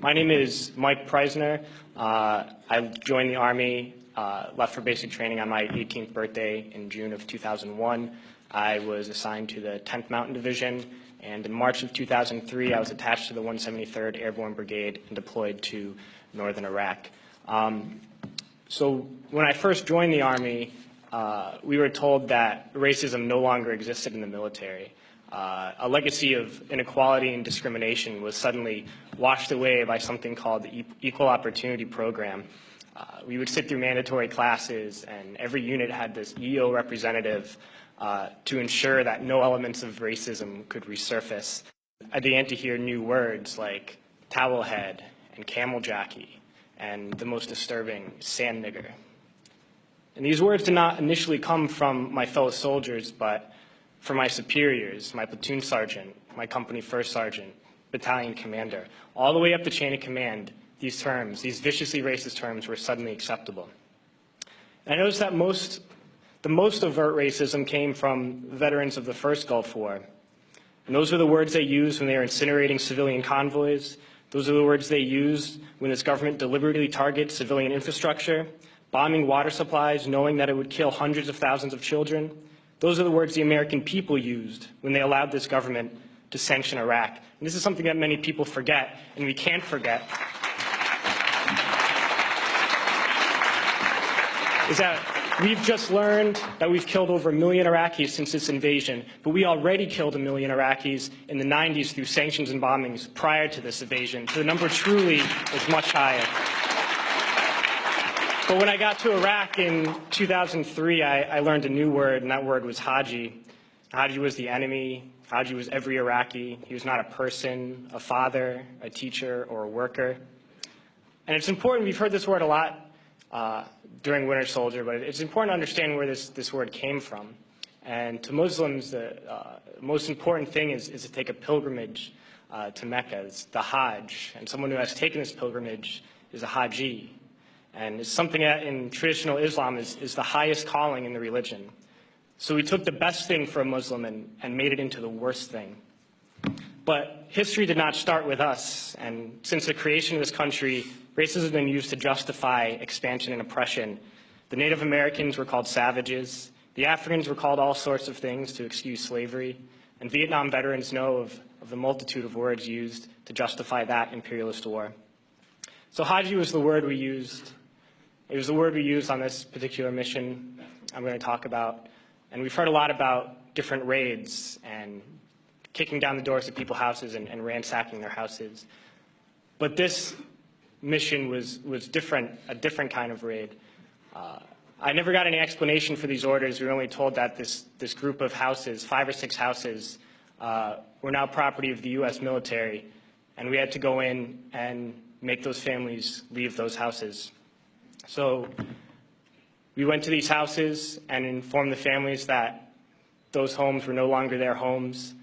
My name is Mike Preisner. I joined the Army, left for basic training on my 18th birthday in June of 2001. I was assigned to the 10th Mountain Division, and in March of 2003, I was attached to the 173rd Airborne Brigade and deployed to northern Iraq. So when I first joined the Army, we were told that racism no longer existed in the military. A legacy of inequality and discrimination was suddenly washed away by something called the Equal Opportunity Program. We would sit through mandatory classes, and every unit had this EO representative to ensure that no elements of racism could resurface. I began to hear new words like towel head and camel jockey and the most disturbing, sand nigger. And these words did not initially come from my fellow soldiers, but from my superiors, my platoon sergeant, my company first sergeant, battalion commander. All the way up the chain of command, these terms, these viciously racist terms, were suddenly acceptable. And I noticed that the most overt racism came from veterans of the first Gulf War. And those were the words they used when they were incinerating civilian convoys. Those are the words they used when this government deliberately targets civilian infrastructure, bombing water supplies, knowing that it would kill hundreds of thousands of children. Those are the words the American people used when they allowed this government to sanction Iraq. And this is something that many people forget, and we can't forget, is that we've just learned that we've killed over 1 million Iraqis since this invasion, but we already killed 1 million Iraqis in the 90s through sanctions and bombings prior to this invasion. So the number truly is much higher. But when I got to Iraq in 2003, I learned a new word, and that word was Haji. Haji was the enemy. Haji was every Iraqi. He was not a person, a father, a teacher, or a worker. And it's important, we've heard this word a lot during Winter Soldier, but it's important to understand where this word came from. And to Muslims, the most important thing is to take a pilgrimage to Mecca. It's the Hajj. And someone who has taken this pilgrimage is a Haji. And it's something that in traditional Islam is the highest calling in the religion. So we took the best thing for a Muslim and made it into the worst thing. But history did not start with us. And since the creation of this country, racism has been used to justify expansion and oppression. The Native Americans were called savages. The Africans were called all sorts of things to excuse slavery. And Vietnam veterans know of the multitude of words used to justify that imperialist war. So Haji was the word we used. It was the word we used on this particular mission I'm going to talk about. And we've heard a lot about different raids and kicking down the doors of people's houses and ransacking their houses. But this mission was different, a different kind of raid. I never got any explanation for these orders. We were only told that this group of houses, 5 or 6 houses, were now property of the U.S. military, and we had to go in and make those families leave those houses. So we went to these houses and informed the families that those homes were no longer their homes.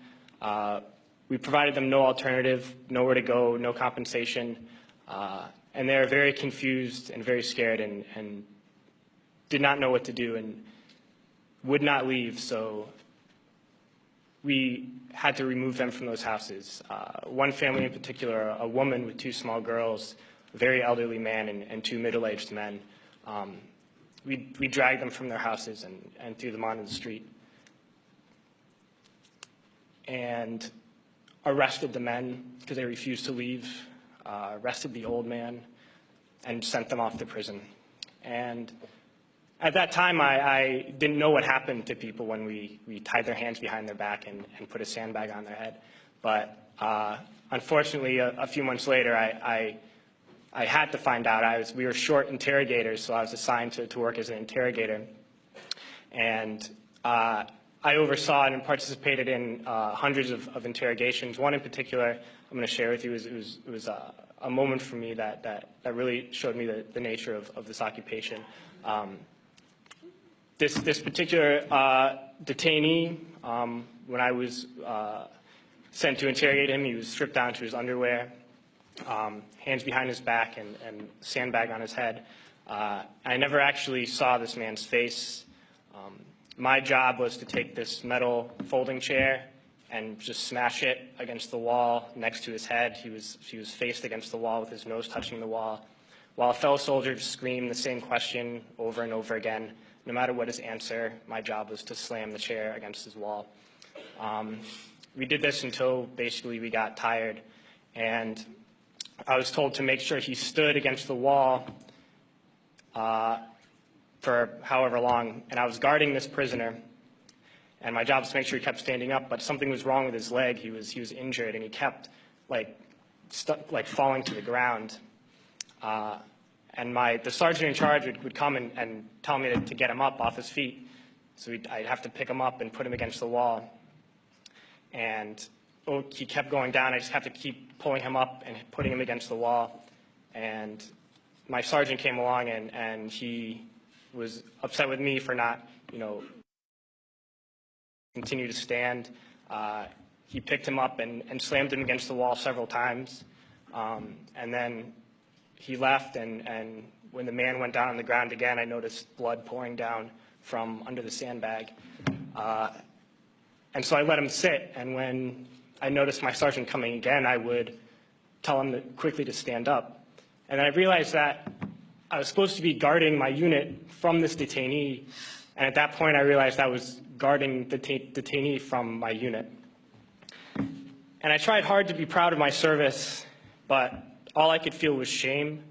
We provided them no alternative, nowhere to go, no compensation. And they were very confused and very scared and did not know what to do and would not leave. So we had to remove them from those houses. One family in particular, a woman with 2 small girls, a very elderly man and 2 middle-aged men. We dragged them from their houses and threw them onto the street. And arrested the men because they refused to leave, arrested the old man, and sent them off to prison. And at that time, I didn't know what happened to people when we tied their hands behind their back and put a sandbag on their head. But unfortunately, a few months later, I had to find out. We were short interrogators, so I was assigned to work as an interrogator. And I oversaw and participated in hundreds of interrogations. One in particular I'm going to share with you. It was a moment for me that really showed me the nature of this occupation. This particular detainee, when I was sent to interrogate him, he was stripped down to his underwear, hands behind his back, and sandbag on his head. I never actually saw this man's face. My job was to take this metal folding chair and just smash it against the wall next to his head. He was faced against the wall with his nose touching the wall, while a fellow soldier just screamed the same question over and over again. No matter what his answer, my job was to slam the chair against his wall. We did this until basically we got tired, and I was told to make sure he stood against the wall for however long, and I was guarding this prisoner, and my job was to make sure he kept standing up, but something was wrong with his leg. He was injured, and he kept falling to the ground. And the sergeant in charge would come and tell me to get him up off his feet. So I'd have to pick him up and put him against the wall. And he kept going down. I just have to keep pulling him up and putting him against the wall. And my sergeant came along, and he was upset with me for not, continue to stand. He picked him up and slammed him against the wall several times. And then he left, and when the man went down on the ground again, I noticed blood pouring down from under the sandbag. And so I let him sit, and when I noticed my sergeant coming again, I would tell him quickly to stand up. And then I realized that I was supposed to be guarding my unit from this detainee, and at that point I realized I was guarding the detainee from my unit. And I tried hard to be proud of my service, but all I could feel was shame.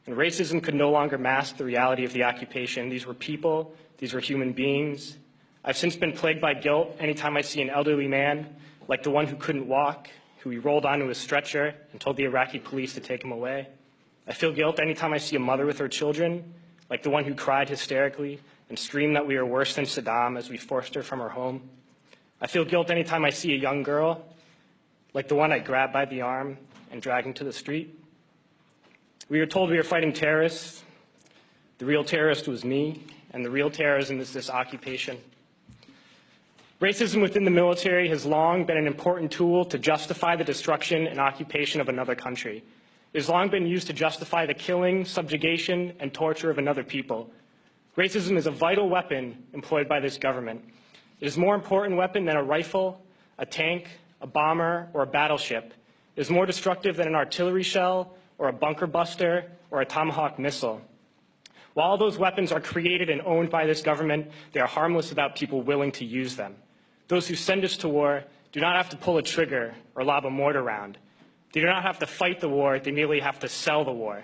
And racism could no longer mask the reality of the occupation. These were people. These were human beings. I've since been plagued by guilt anytime I see an elderly man, like the one who couldn't walk, who he rolled onto a stretcher and told the Iraqi police to take him away. I feel guilt anytime I see a mother with her children, like the one who cried hysterically and screamed that we are worse than Saddam as we forced her from her home. I feel guilt anytime I see a young girl, like the one I grabbed by the arm and dragged into the street. We were told we were fighting terrorists. The real terrorist was me, and the real terrorism is this occupation. Racism within the military has long been an important tool to justify the destruction and occupation of another country. It has long been used to justify the killing, subjugation, and torture of another people. Racism is a vital weapon employed by this government. It is a more important weapon than a rifle, a tank, a bomber, or a battleship. It is more destructive than an artillery shell, or a bunker buster, or a Tomahawk missile. While all those weapons are created and owned by this government, they are harmless without people willing to use them. Those who send us to war do not have to pull a trigger or lob a mortar round. They do not have to fight the war, they merely have to sell the war.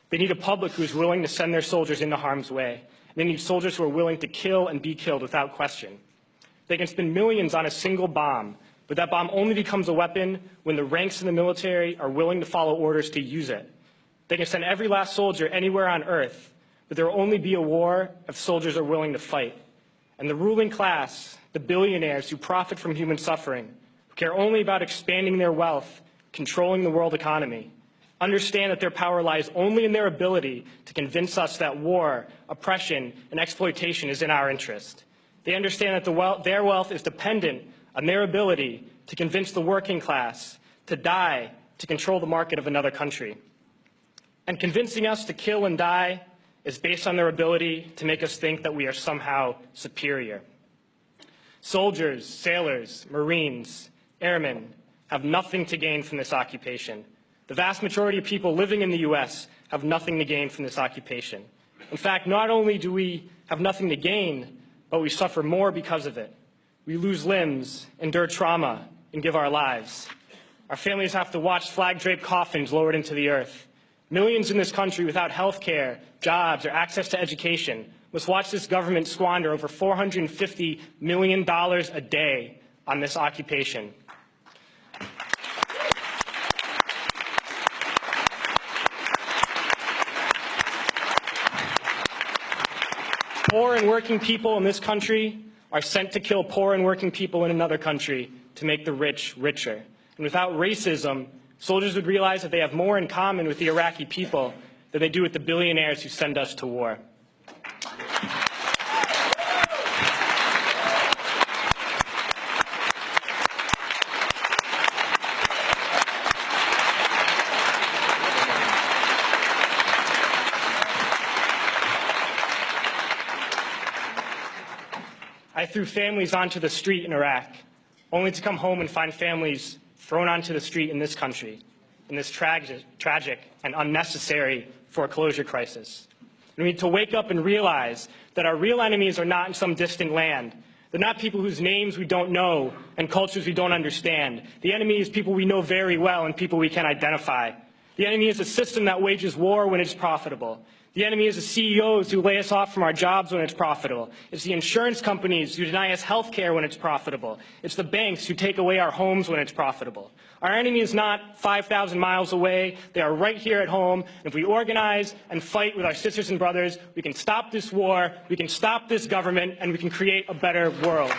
They need a public who is willing to send their soldiers into harm's way. They need soldiers who are willing to kill and be killed without question. They can spend millions on a single bomb, but that bomb only becomes a weapon when the ranks in the military are willing to follow orders to use it. They can send every last soldier anywhere on earth, but there will only be a war if soldiers are willing to fight. And the ruling class, the billionaires who profit from human suffering, who care only about expanding their wealth, controlling the world economy, understand that their power lies only in their ability to convince us that war, oppression, and exploitation is in our interest. They understand that their wealth is dependent on their ability to convince the working class to die to control the market of another country. And convincing us to kill and die is based on their ability to make us think that we are somehow superior. Soldiers, sailors, Marines, airmen have nothing to gain from this occupation. The vast majority of people living in the U.S. have nothing to gain from this occupation. In fact, not only do we have nothing to gain, but we suffer more because of it. We lose limbs, endure trauma, and give our lives. Our families have to watch flag-draped coffins lowered into the earth. Millions in this country without health care, jobs, or access to education must watch this government squander over $450 million a day on this occupation. Poor and working people in this country are sent to kill poor and working people in another country to make the rich richer. And without racism, soldiers would realize that they have more in common with the Iraqi people than they do with the billionaires who send us to war. I threw families onto the street in Iraq. only to come home and find families thrown onto the street in this country, in this tragic and unnecessary foreclosure crisis. We need to wake up and realize that our real enemies are not in some distant land. They're not people whose names we don't know and cultures we don't understand. The enemy is people we know very well and people we can identify. The enemy is a system that wages war when it's profitable. The enemy is the CEOs who lay us off from our jobs when it's profitable. It's the insurance companies who deny us health care when it's profitable. It's the banks who take away our homes when it's profitable. Our enemy is not 5,000 miles away. They are right here at home. And if we organize and fight with our sisters and brothers, we can stop this war, we can stop this government, and we can create a better world.